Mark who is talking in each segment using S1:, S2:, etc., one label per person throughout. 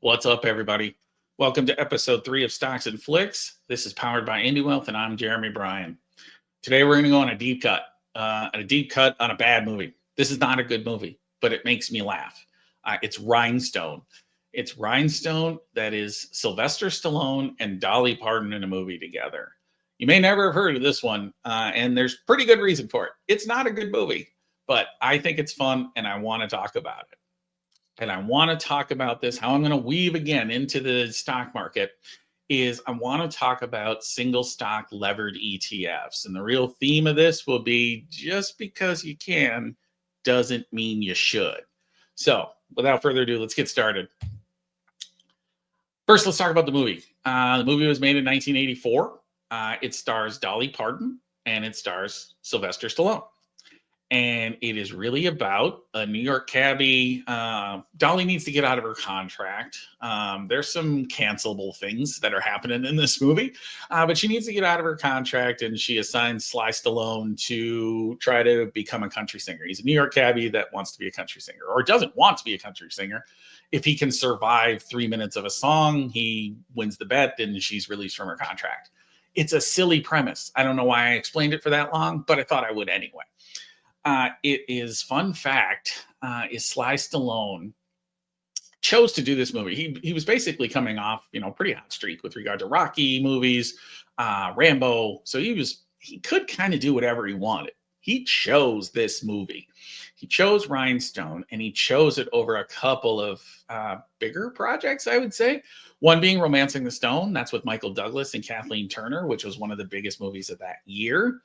S1: What's up, everybody? Welcome to episode 3 of Stocks and Flicks. This is powered by Indie Wealth, and I'm Jeremy Bryan. Today, we're going to go on a deep cut on a bad movie. This is not a good movie, but it makes me laugh. It's Rhinestone. It's Rhinestone that is Sylvester Stallone and Dolly Parton in a movie together. You may never have heard of this one, and there's pretty good reason for it. It's not a good movie, but I think it's fun, and I want to talk about it. And I want to talk about this, how I'm going to weave again into the stock market is I want to talk about single stock levered ETFs. And the real theme of this will be just because you can doesn't mean you should. So without further ado, let's get started. First, let's talk about the movie. The movie was made in 1984. It stars Dolly Parton and it stars Sylvester Stallone. And it is really about a New York cabbie. Dolly needs to get out of her contract. There's some cancelable things that are happening in this movie, but she needs to get out of her contract, and she assigns Sly Stallone to try to become a country singer. He's a New York cabbie that wants to be a country singer, or doesn't want to be a country singer. If he can survive 3 minutes of a song, he wins the bet, and she's released from her contract. It's a silly premise. I don't know why I explained it for that long, but I thought I would anyway. It is fun fact is Sly Stallone chose to do this movie. He was basically coming off, pretty hot streak with regard to Rocky movies, Rambo. So he could kind of do whatever he wanted. He chose this movie. He chose Rhinestone, and he chose it over a couple of bigger projects, I would say. One being Romancing the Stone. That's with Michael Douglas and Kathleen Turner, which was one of the biggest movies of that year.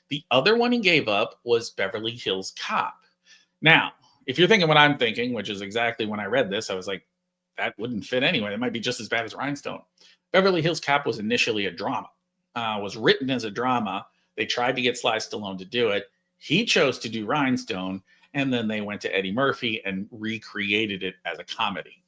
S1: The other one he gave up was Beverly Hills Cop. Now, if you're thinking what I'm thinking, which is exactly when I read this, I was like, that wouldn't fit anyway. It might be just as bad as Rhinestone. Beverly Hills Cop was initially a drama, was written as a drama. They tried to get Sly Stallone to do it. He chose to do Rhinestone, and then they went to Eddie Murphy and recreated it as a comedy.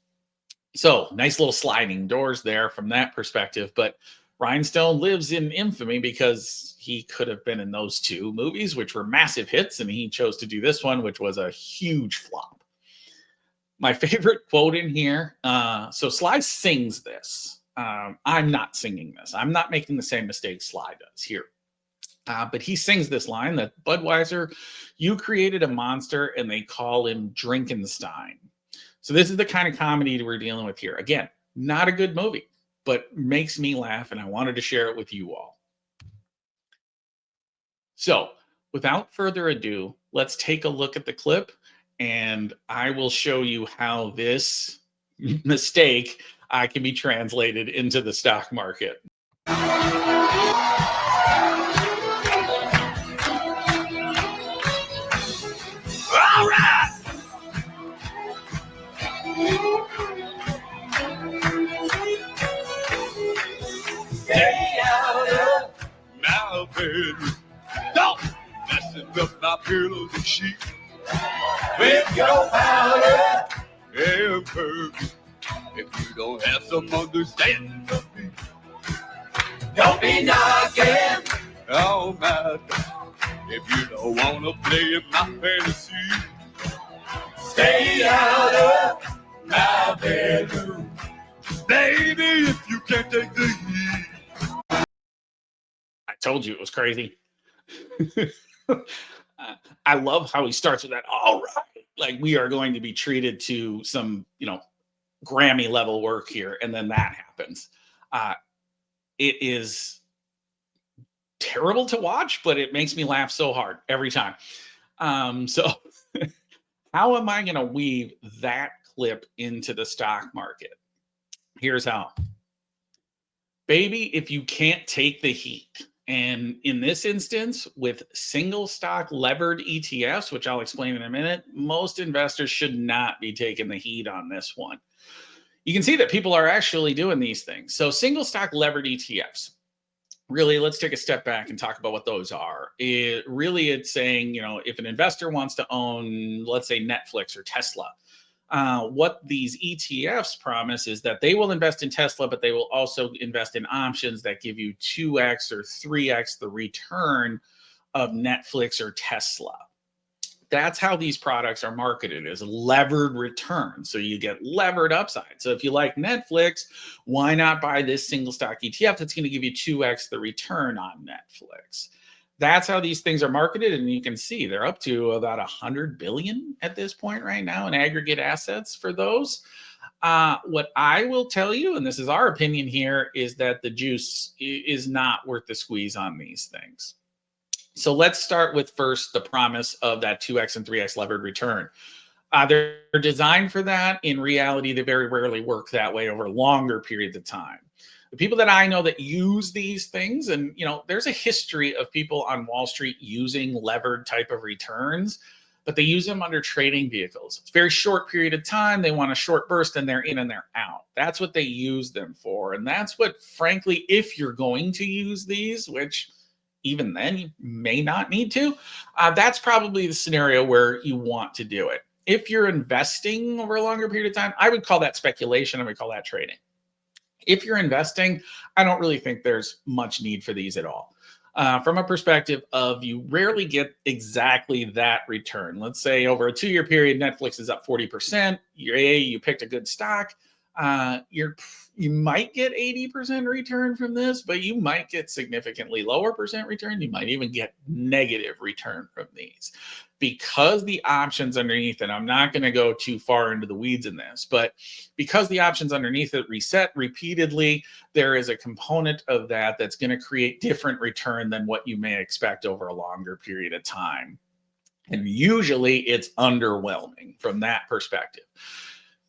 S1: So nice little sliding doors there from that perspective, but Rhinestone lives in infamy because he could have been in those two movies, which were massive hits, and he chose to do this one, which was a huge flop. My favorite quote in here, so Sly sings this. I'm not singing this. I'm not making the same mistake Sly does here. But he sings this line that, Budweiser, you created a monster, and they call him Drinkenstein. So this is the kind of comedy we're dealing with here. Again, not a good movie, but makes me laugh, and I wanted to share it with you all. So without further ado, let's take a look at the clip, and I will show you how this mistake can be translated into the stock market.
S2: All right! Stay out of my bed. Don't messing up my pillows and sheets with your powder and perfume. If you don't have some understanding of me, don't be knocking on my door. If you don't want to play in my fantasy, stay out of my bedroom. Baby, if you can't take the heat.
S1: I told you it was crazy. I love how he starts with that. All right. Like, we are going to be treated to some, Grammy level work here. And then that happens. It is terrible to watch, but it makes me laugh so hard every time. So how am I going to weave that clip into the stock market? Here's how. Baby, if you can't take the heat, and in this instance, with single stock levered ETFs, which I'll explain in a minute, most investors should not be taking the heat on this one. You can see that people are actually doing these things. So single stock levered ETFs, really, let's take a step back and talk about what those are. It's saying, if an investor wants to own, let's say, Netflix or Tesla, what these ETFs promise is that they will invest in Tesla, but they will also invest in options that give you 2x or 3x the return of Netflix or Tesla. That's how these products are marketed, as levered returns. So you get levered upside. So if you like Netflix, why not buy this single stock ETF that's going to give you 2x the return on Netflix? That's how these things are marketed. And you can see they're up to about 100 billion at this point right now in aggregate assets for those. What I will tell you, and this is our opinion here, is that the juice is not worth the squeeze on these things. So let's start with first the promise of that 2x and 3x levered return. They're designed for that. In reality, they very rarely work that way over longer periods of time. The people that I know that use these things, and there's a history of people on Wall Street using levered type of returns, but they use them under trading vehicles. It's a very short period of time. They want a short burst and they're in and they're out. That's what they use them for. And that's what, frankly, if you're going to use these, which even then you may not need to, that's probably the scenario where you want to do it. If you're investing over a longer period of time, I would call that speculation. I would call that trading. If you're investing, I don't really think there's much need for these at all. From a perspective of, you rarely get exactly that return. Let's say over a 2-year period, Netflix is up 40%. You picked a good stock. You might get 80% return from this, but you might get significantly lower percent return. You might even get negative return from these, because the options underneath it, I'm not going to go too far into the weeds in this, but because the options underneath it reset repeatedly, there is a component of that that's going to create different return than what you may expect over a longer period of time. And usually it's underwhelming from that perspective.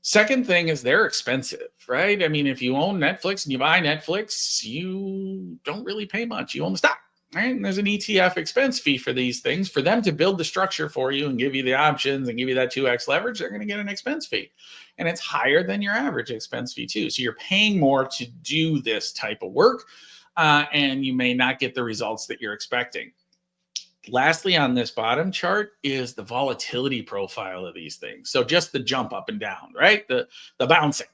S1: Second thing is they're expensive, right? I mean, if you own Netflix and you buy Netflix, you don't really pay much. You own the stock, right? And there's an ETF expense fee for these things. For them to build the structure for you and give you the options and give you that 2x leverage, they're going to get an expense fee. And it's higher than your average expense fee too. So you're paying more to do this type of work, and you may not get the results that you're expecting. Lastly, on this bottom chart is the volatility profile of these things. So just the jump up and down, right? The bouncing.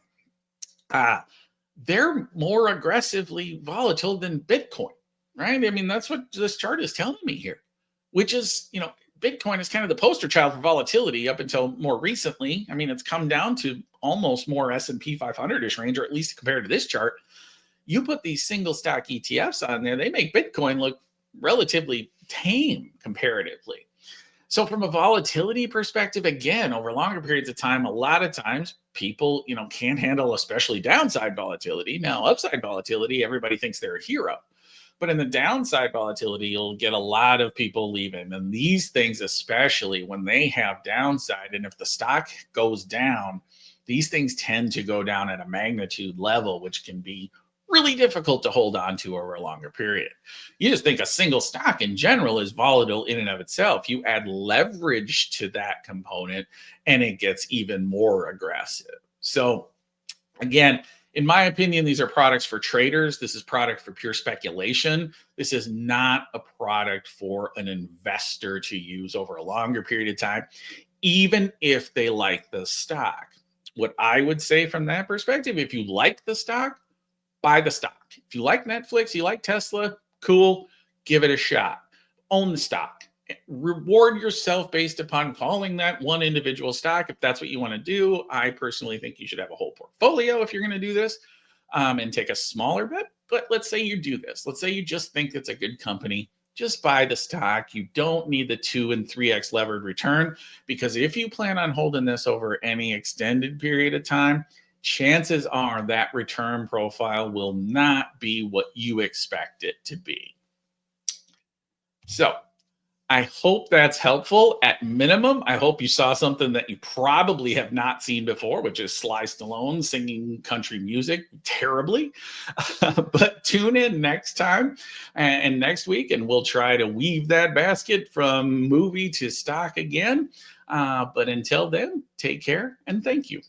S1: They're more aggressively volatile than Bitcoin, right? I mean, that's what this chart is telling me here, which is, Bitcoin is kind of the poster child for volatility up until more recently. I mean, it's come down to almost more S&P 500-ish range, or at least compared to this chart. You put these single stock ETFs on there, they make Bitcoin look relatively tame comparatively. So from a volatility perspective, again, over longer periods of time, a lot of times people, can't handle especially downside volatility. Now, upside volatility, everybody thinks they're a hero. But in the downside volatility, you'll get a lot of people leaving. And these things, especially when they have downside, and if the stock goes down, these things tend to go down at a magnitude level, which can be really difficult to hold on to over a longer period. You just think a single stock in general is volatile in and of itself. You add leverage to that component and it gets even more aggressive. So again, in my opinion, these are products for traders. This is product for pure speculation. This is not a product for an investor to use over a longer period of time, even if they like the stock. What I would say from that perspective, if you like the stock, buy the stock. If you like Netflix, you like Tesla, cool, give it a shot. Own the stock. Reward yourself based upon calling that one individual stock if that's what you want to do. I personally think you should have a whole portfolio if you're going to do this, and take a smaller bet. But let's say you do this. Let's say you just think it's a good company. Just buy the stock. You don't need the 2 and 3x levered return, because if you plan on holding this over any extended period of time, chances are that return profile will not be what you expect it to be. So I hope that's helpful. At minimum, I hope you saw something that you probably have not seen before, which is Sly Stallone singing country music terribly. But tune in next time and next week, and we'll try to weave that basket from movie to stock again. But until then, take care and thank you.